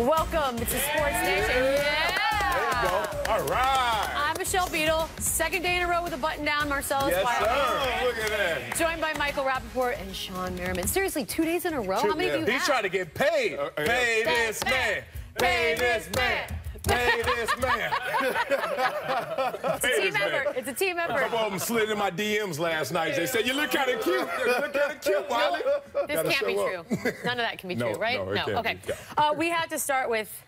Welcome to Sports Nation. Yeah. There you go. All right. I'm Michelle Beadle. Second day in a row with a button down. Martellus. Yes, sir. Look at that. Joined by Michael Rappaport and Sean Merriman. Seriously, 2 days in a row? How many do you have? He's trying to get paid. Pay this man. Pay this man. Pay this man. It's a team effort. It's a team effort. A couple of them slid in my DMs last night. They said, you look kind of cute. You look kind of cute, Wiley. This can't be true. None of that can be true, right? No, Okay. We had to start with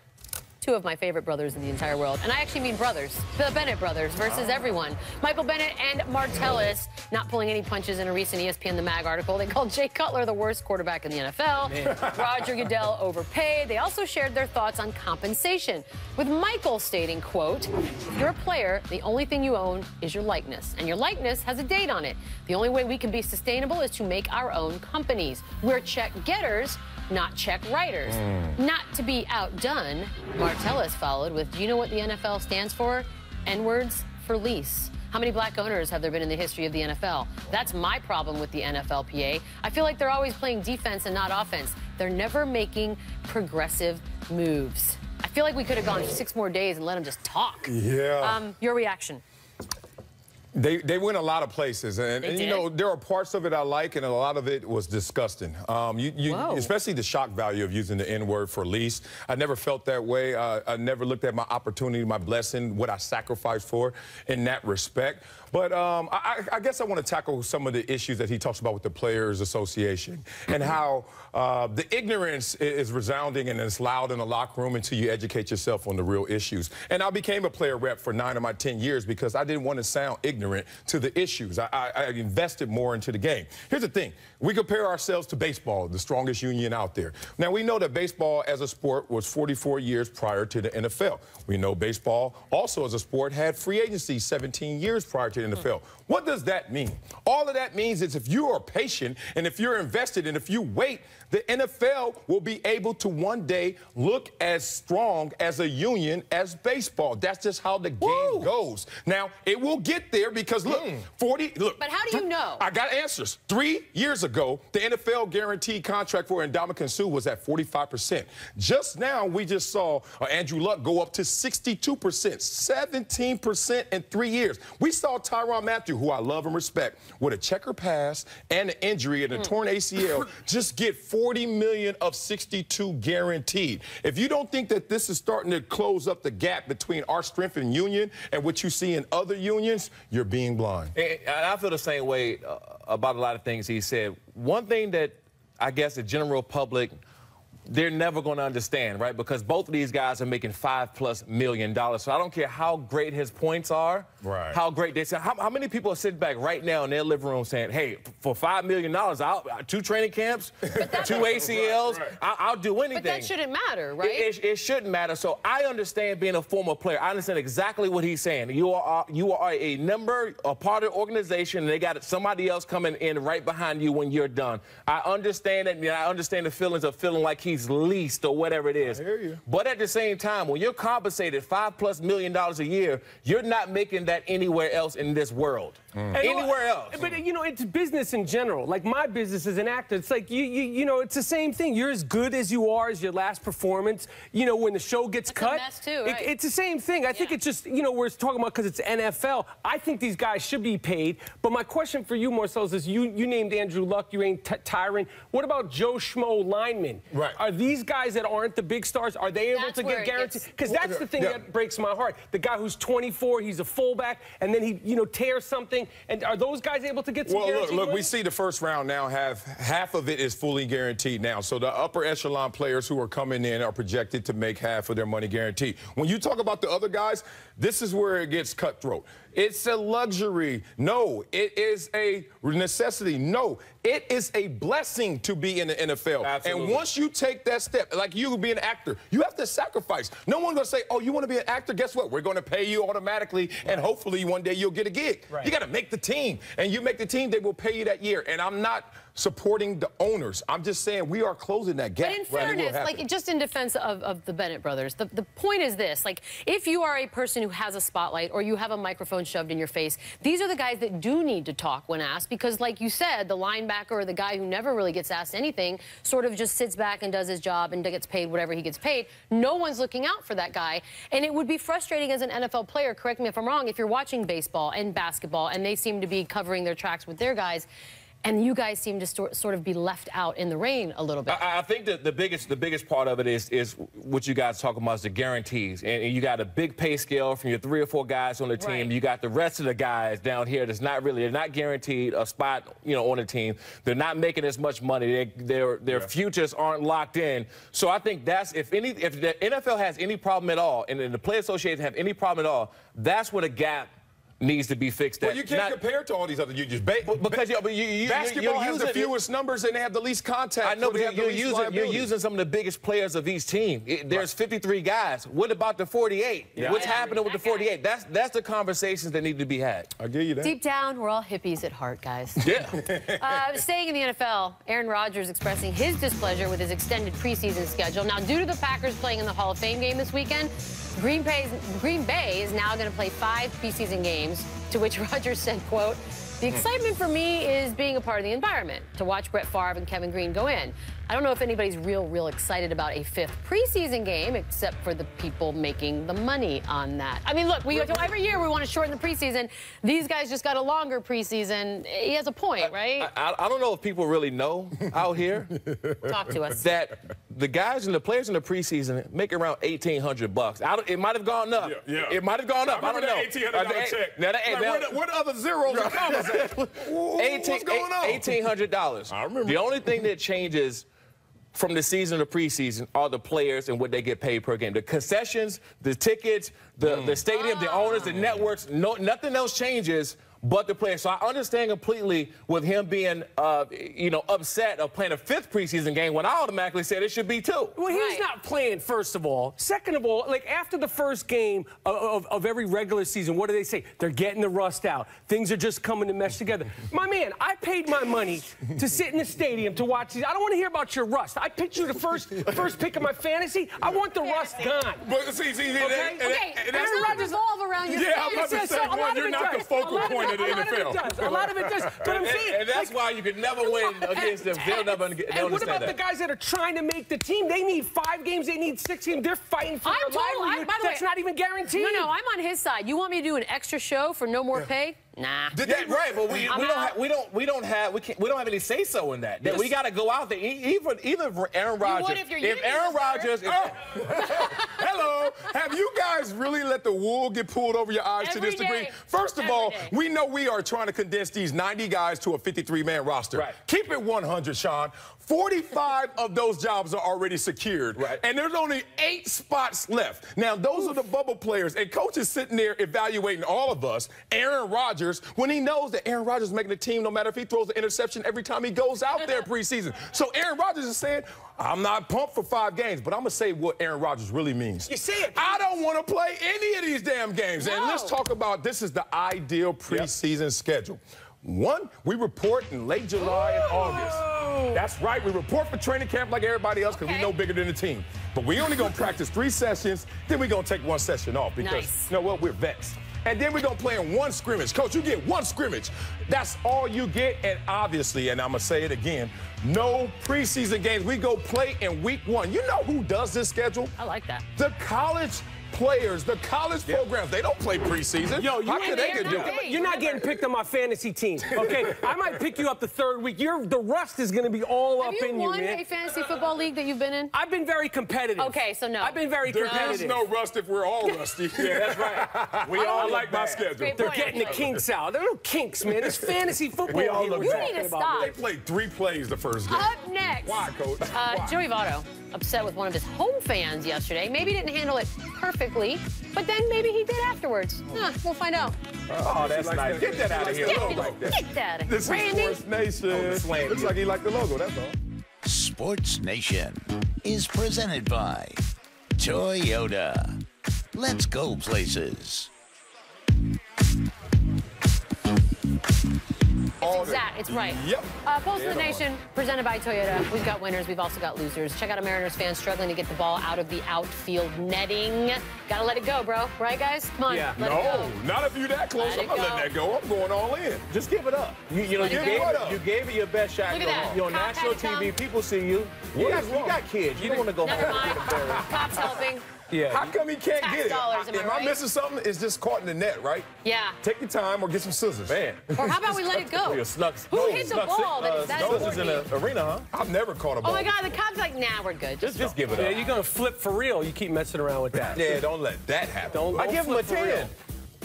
two of my favorite brothers in the entire world. And I actually mean brothers. The Bennett brothers versus everyone. Michael Bennett and Martellus not pulling any punches in a recent ESPN The Mag article. They called Jay Cutler the worst quarterback in the NFL. Roger Goodell overpaid. They also shared their thoughts on compensation, with Michael stating, quote, if you're a player, the only thing you own is your likeness. And your likeness has a date on it. The only way we can be sustainable is to make our own companies. We're check getters, not check writers. Not to be outdone, Martellus followed with, do you know what the NFL stands for? N-words for lease. How many black owners have there been in the history of the NFL? That's my problem with the NFLPA. I feel like they're always playing defense and not offense. They're never making progressive moves. I feel like we could have gone 6 more days and let them just talk. Yeah. Your reaction? They went a lot of places, and you know, there are parts of it I like, and a lot of it was disgusting. Especially the shock value of using the N-word for lease. I never felt that way. I never looked at my opportunity, my blessing, what I sacrificed for in that respect. But I guess I want to tackle some of the issues that he talks about with the Players Association and how the ignorance is resounding and it's loud in the locker room until you educate yourself on the real issues. And I became a player rep for 9 of my 10 years because I didn't want to sound ignorant to the issues. I invested more into the game. Here's the thing. We compare ourselves to baseball, the strongest union out there. Now, we know that baseball as a sport was 44 years prior to the NFL. We know baseball also as a sport had free agency 17 years prior to the NFL. What does that mean? All of that means is if you are patient and if you're invested and if you wait, the NFL will be able to one day look as strong as a union as baseball. That's just how the game goes. Now, it will get there because, look, But how do you know? I got answers. 3 years ago, the NFL guaranteed contract for Ndamukong Suh was at 45%. Just now, we just saw Andrew Luck go up to 62%, 17% in 3 years. We saw Tyrann Mathieu, who I love and respect, with a checker pass and an injury and a torn ACL, just get $40 million of 62 guaranteed. If you don't think that this is starting to close up the gap between our strength and union and what you see in other unions, you're being blind. And I feel the same way about a lot of things he said. One thing that I guess the general public, they're never going to understand, right? Because both of these guys are making $5+ million. So I don't care how great his points are, how great they say. How many people are sitting back right now in their living room saying, hey, for $5 million, 2 training camps, 2 ACLs, I'll do anything. But that shouldn't matter, right? It shouldn't matter. So I understand being a former player. I understand exactly what he's saying. You are a member, a part of the organization, and they got somebody else coming in right behind you when you're done. I understand it, and I understand the feelings of feeling like he's leased or whatever it is. I hear you. But at the same time, when you're compensated $5+ million a year, you're not making that anywhere else in this world. Anywhere else. But, you know, it's business in general. Like, my business as an actor, it's like, you know, it's the same thing. You're as good as you are as your last performance. You know, when the show gets cut. A mess too, right? It's the same thing. I think it's just, you know, we're talking about because it's NFL. I think these guys should be paid. But my question for you, Marcellus, is you named Andrew Luck, you named Tyrann. What about Joe Schmo linemen? Are these guys that aren't the big stars, are they able to get guaranteed? Because that's the thing that breaks my heart. The guy who's 24, he's a fullback, and then he, you know, tears something. And are those guys able to get some guaranteed look, money? we see the first round now half of it is fully guaranteed now. So the upper echelon players who are coming in are projected to make half of their money guaranteed. When you talk about the other guys, this is where it gets cutthroat. It's a luxury. No. It is a necessity. No. It is a blessing to be in the NFL. Absolutely. And once you take that step, like you be an actor, you have to sacrifice. No one's going to say, oh, you want to be an actor? Guess what? We're going to pay you automatically, and hopefully one day you'll get a gig. You got to make the team. And you make the team, they will pay you that year. And I'm not supporting the owners. I'm just saying we are closing that gap. But in fairness, like just in defense of the Bennett brothers, the point is this, like if you are a person who has a spotlight or you have a microphone shoved in your face, these are the guys that do need to talk when asked because like you said, the linebacker or the guy who never really gets asked anything sort of just sits back and does his job and gets paid whatever he gets paid. No one's looking out for that guy. And it would be frustrating as an NFL player, correct me if I'm wrong, if you're watching baseball and basketball and they seem to be covering their tracks with their guys, and you guys seem to sort of be left out in the rain a little bit. I think that the biggest part of it is what you guys talking about is the guarantees. And you got a big pay scale from your 3 or 4 guys on the team. Right. You got the rest of the guys down here that's they're not guaranteed a spot, on the team. They're not making as much money. Their futures aren't locked in. So I think that's if the NFL has any problem at all, and the Player Association have any problem at all, that's what a gap needs to be fixed. Well, you can't compare it to all these other unions. Basketball has the fewest numbers and they have the least contact. I know, but you're using some of the biggest players of each team. There's 53 guys. What about the 48? Yeah. What's happening with the 48? That's the conversations that need to be had. I'll give you that. Deep down, we're all hippies at heart, guys. Yeah. Staying in the NFL, Aaron Rodgers expressing his displeasure with his extended preseason schedule. Now, due to the Packers playing in the Hall of Fame game this weekend, Green Bay is now going to play 5 preseason games, to which Rodgers said, quote, "The excitement for me is being a part of the environment, to watch Brett Favre and Kevin Green go in. I don't know if anybody's real excited about a 5th preseason game, except for the people making the money on that." I mean, look, every year we want to shorten the preseason. These guys just got a longer preseason. He has a point, right? I don't know if people really know out here. Talk to us. That the guys and the players in the preseason make around $1,800. It might have gone up. Yeah. It might have gone up. I don't know. $1,800 check. What other zeros and commas at? What's going on? $1,800. I remember. The only thing that changes from the season to preseason are the players and what they get paid per game. The concessions, the tickets, the stadium, the owners, the networks, nothing else changes but the players. So I understand completely with him being, upset of playing a 5th preseason game when I automatically said it should be 2. Well, he's not playing, first of all. Second of all, like after the first game of every regular season, what do they say? They're getting the rust out. Things are just coming to mesh together. My man, I paid my money to sit in the stadium to watch these. I don't want to hear about your rust. I picked you the first pick of my fantasy. I want the rust gone. But see, Okay, Aaron Rodgers revolve around your I'm about to say, you're not the focal point of the NFL. A lot of it does. But I'm saying, and that's why you could never win against them. They'll never understand and what about that. the guys that are trying to make the team? They need 5 games. They need 6 games. They're fighting for their livelihood. That's not even guaranteed. No, I'm on his side. You want me to do an extra show for no more pay? Nah. Right, but we don't have any say so in that. That we got to go out there. Either for Aaron Rodgers. If Aaron Rodgers, hello, have you guys really let the wool get pulled over your eyes to this degree? First of all, we know we are trying to condense these 90 guys to a 53-man roster. Right. Keep it 100, Sean. 45 of those jobs are already secured. Right. And there's only 8 spots left. Now, those are the bubble players. And coach is sitting there evaluating all of us, Aaron Rodgers, when he knows that Aaron Rodgers is making the team no matter if he throws an interception every time he goes out there preseason. So Aaron Rodgers is saying, I'm not pumped for 5 games, but I'm going to say what Aaron Rodgers really means. You see it. I don't want to play any of these damn games. And let's talk about this is the ideal preseason schedule. 1, we report in late July and August. That's right. We report for training camp like everybody else because we know bigger than the team. But we only going to practice 3 sessions. Then we're going to take 1 session off because, you know what, we're vets. And then we're going to play in 1 scrimmage. Coach, you get 1 scrimmage. That's all you get. And obviously, and I'm going to say it again, no preseason games. We go play in week 1. You know who does this schedule? I like that. The college players, the college programs, they don't play preseason. Yo, you're not getting picked on my fantasy team, okay? I might pick you up the 3rd week. The rust is going to be all up in you, man. Have you won a fantasy football league that you've been in? I've been very competitive. Okay, so no. I've been very competitive. There's no rust if we're all rusty. Yeah, that's right. We all like my schedule. They're getting the kinks out. There are no kinks, man. It's fantasy football. We all look You need to stop. They played 3 plays the first game. Up next. Why, Coach? Why? Joey Votto, upset with one of his home fans yesterday. Maybe didn't handle it perfectly, but then maybe he did afterwards. We'll find out. Oh, that's nice. Get that out of here. Get that out of here. This is Sports Nation. Looks like he liked the logo, that's all. Sports Nation is presented by Toyota. Let's go places. exact. It's right. Yep. Pulse of the Nation, presented by Toyota. We've got winners. We've also got losers. Check out a Mariners fan struggling to get the ball out of the outfield netting. Gotta let it go, bro. Right, guys? Come on. Yeah. Let it go. Not if you're that close. I'm not letting that go. I'm going all in. Just give it up. You gave it your best shot. Look at that. You're on Cop national had TV. People see you. You got kids. You don't want to go Never home. mind. Cops helping. Yeah. How come he can't Tax get it? dollars, am I Am I right? missing something? It's just caught in the net, right? Yeah. Take your time or get some scissors. Man. Or how about we let it go? Who hit the ball? That Those is in the arena, huh? I've never caught a ball. Oh, my God. The cops are like, nah, we're good. Just give it Yeah, up. you're going to flip for real. You keep messing around with that. Yeah, don't let that happen. I give him a flip for real. 10.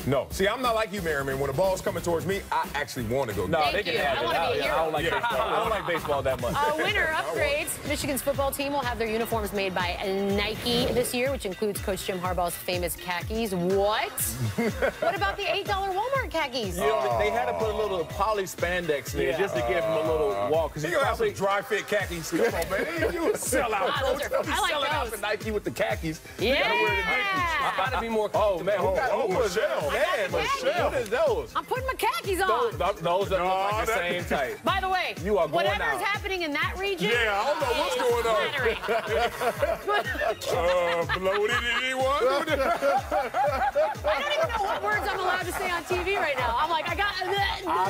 No. See, I'm not like you, Merriman. When the ball's coming towards me, I actually want to go. No, Thank they can you. have I it. wanna be a hero. I don't like baseball. I don't like baseball that much. Winner upgrades. Michigan's football team will have their uniforms made by Nike this year, which includes Coach Jim Harbaugh's famous khakis. What? What about the $8 Walmart khakis? You know, they had to put a little poly spandex there just to give him a little walk. Because You gonna have some dry fit khakis. Come on, man. You a sellout, those coach. are- You I like selling out those. for Nike with the khakis. You Yeah. gotta wear the Nikes. Got to be more Oh, man. Who was Michelle. that? I got the What is those? I'm putting my khakis on. Those that look like the that- same type. By the way, You are going whatever's out. happening in that region. Yeah, I don't know what's is going on. flattering. Bloated anyone? I don't even know what words I'm allowed to say on TV right now. I'm like, I got. I'm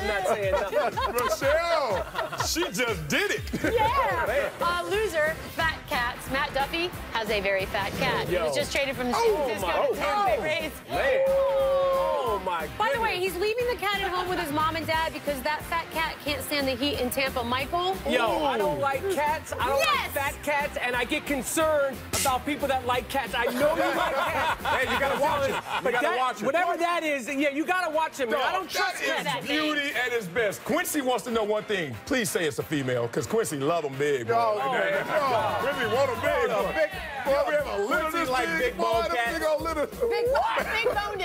not saying nothing. Michelle, she just did it. Yeah. Loser, fat cats. Matt Duffy has a very fat cat. He was just traded from the San Francisco to Tampa Bay Rays. Man. Oh, my goodness. By the way, he's leaving the cat at home with his mom and dad because that fat cat can't stand the heat in Tampa. Michael? Yo, I don't like cats. I don't Yes. like fat cats, and I get concerned about people that like cats. I know you like cats. Hey, you gotta watch it. But You gotta watch it. whatever that is, yeah, you gotta watch him. Man. I don't trust that cats. is beauty at its best. Quincy wants to know one thing. Please say it's a female, because Quincy love them big. Bro. Quincy want them big. Boy. Boy, we have a little Quincy like big bone cats. Big old little. Big boned.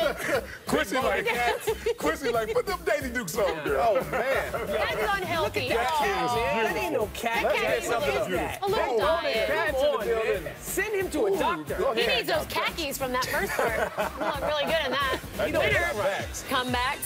Quincy like cats. Quincy like, put them Daily Dukes on, girl. Oh, man. That's unhealthy. That ain't no cat. That cat What is is that? a little diet. Come on, man. Send him to a doctor. He needs those khakis from that first part. You look really good in that. Winner, comeback.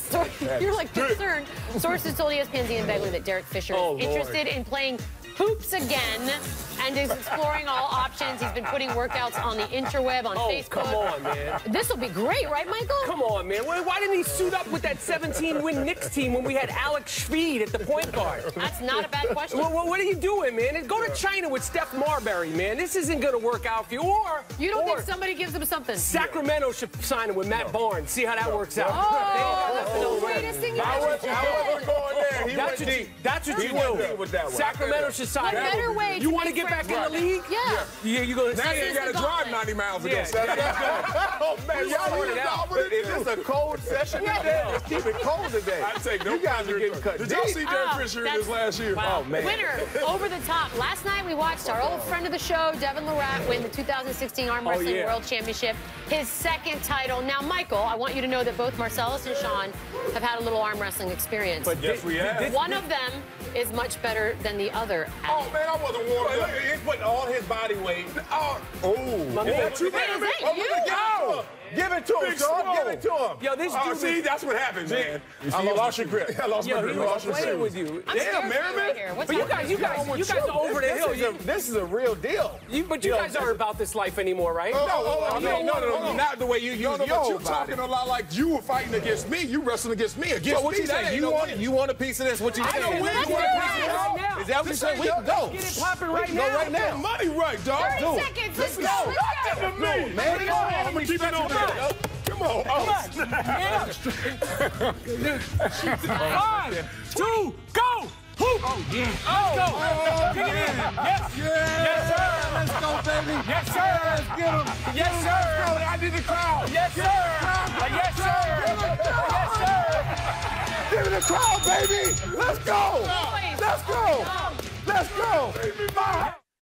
You're like concerned. Sources told ESPN's Ian Begley that Derek Fisher is interested in playing hoops again and is exploring all options. He's been putting workouts on the interweb, on Facebook. Come on, man. This will be great, right, Michael? Come on, man. Why didn't he suit up with that 17-win Knicks team when we had Alex Schmid at the point guard? That's not a bad question. What are you doing, man? Go to China with Steph Marbury, man. This isn't going to work out for you. Or You don't think somebody gives him something? Sacramento should sign him with Matt Barnes. See how that works out. Oh, the greatest thing you I ever wasn't going there. He That's went what deep. that's what He you went do. deep with that one. Sacramento should sign What him. better way You to want to make get back friends? in the league? Yeah. You're going to Now you This ain't is got to the drive gauntlet. 90 miles to Yeah. go Saturday. Oh, man, y'all Sort it out. Is this a cold session today? Let's keep it cold today. I take no You guys are getting cut Did y'all deep. see Derek Fisher in this last year? Wow. Oh, man. Winner, over the top. Last night we watched our old friend of the show, Devin Lorette, win the 2016 Arm Wrestling yeah. World Championship, his second title. Now, Michael, I want you to know that both Martellus and Sean have had a little arm wrestling experience. But Yes, we have. One of them is much better than the other. Oh, man, I wasn't warmed up. He's putting all his body weight. Oh, My is man. that you, Wait, man? is that Oh, you? look at that. Give it to him, Big Sean. Swole. Give it to him. Yo, this Oh, dude. see, that's what happens, man. I lost your grip. I lost my Yo, grip. he I was lost my playing shoes. with you. I'm scared Damn, for you Merriman. right here. What's But you happening? guys are over the hill. This is a real deal. But you guys aren't about this life anymore, right? No, not the way you use No, but your you body. talking a lot like you were fighting against me. You wrestling against me. Against So what me, you that say? ain't You no want win. you want a piece of this? What you I saying? don't win. Let's You do want a it. piece of this? Right now. Is that what you This said? ain't We your- can go. Get it popping right Go now. right now. Money right, dog. 30 Do it. seconds. Let's go. Let's go. Nothing to me. Man, Come on. I'm going to keep it on there. Come on. Oh, snap. 5, 2, go! Hoop! Oh, yeah. Let's go! Kick it in. Yes! Yes, sir! Let's go, baby. Yes, sir! Let's get him. Yes, sir! I need the crowd. Yes, sir! Yes, sir! Yes, sir! Give me the crowd, baby. Let's go. Boys. Let's go. Let's go.